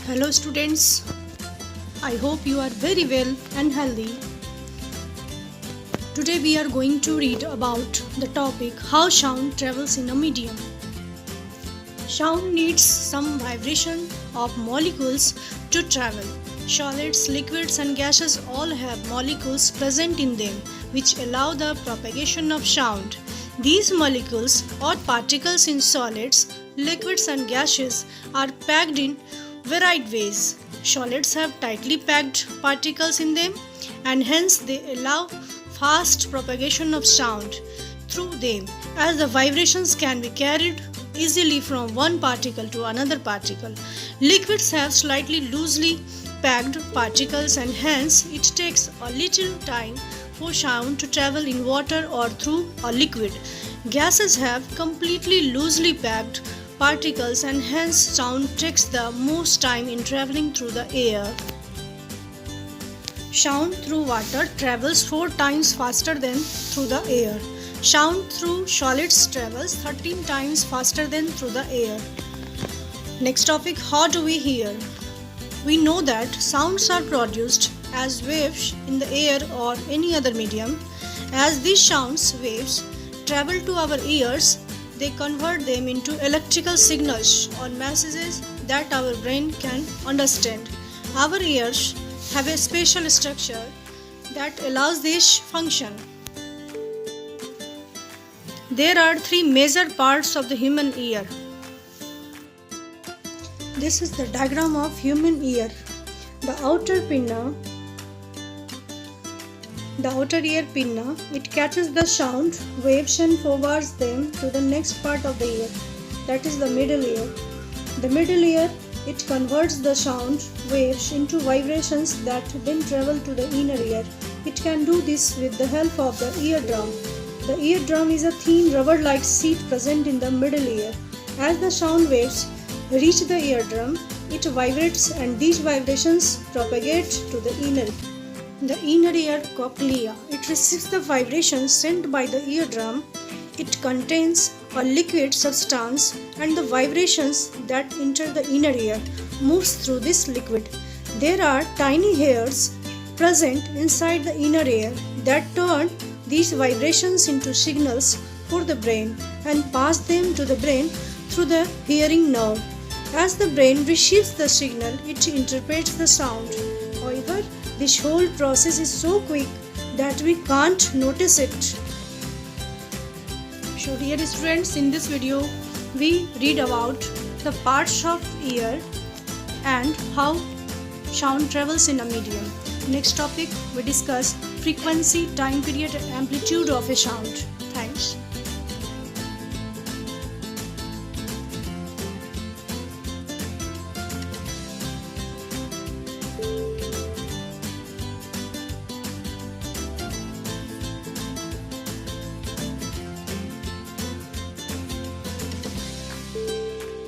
Hello students, I hope you are very well and healthy. Today we are going to read about the topic how sound travels in a medium. Sound needs some vibration of molecules to travel. Solids, liquids and gases all have molecules present in them which allow the propagation of sound. These molecules or particles in solids, liquids and gases are packed in varied ways. Solids have tightly packed particles in them and hence they allow fast propagation of sound through them as the vibrations can be carried easily from one particle to another particle. Liquids have slightly loosely packed particles and hence it takes a little time for sound to travel in water or through a liquid. Gases have completely loosely packed particles and hence sound takes the most time in traveling through the air. Sound through water travels 4 times faster than through the air. Sound through solids travels 13 times faster than through the air. Next topic, how do we hear? We know that sounds are produced as waves in the air or any other medium. As these sounds waves travel to our ears, they convert them into electrical signals or messages that our brain can understand. Our ears have a special structure that allows this function. There are 3 major parts of the human ear. This is the diagram of human ear. The outer ear pinna, it catches the sound waves and forwards them to the next part of the ear, that is the middle ear. The middle ear, it converts the sound waves into vibrations that then travel to the inner ear. It can do this with the help of the eardrum. The eardrum is a thin rubber-like sheet present in the middle ear. As the sound waves reach the eardrum, it vibrates and these vibrations propagate to the inner ear. The inner ear cochlea, it receives the vibrations sent by the eardrum. It contains a liquid substance and the vibrations that enter the inner ear moves through this liquid. There are tiny hairs present inside the inner ear that turn these vibrations into signals for the brain and pass them to the brain through the hearing nerve. As the brain receives the signal, it interprets the sound. However, this whole process is so quick that we can't notice it. So dear students, in this video we read about the parts of ear and how sound travels in a medium. Next topic, we discuss frequency, time period and amplitude of a sound.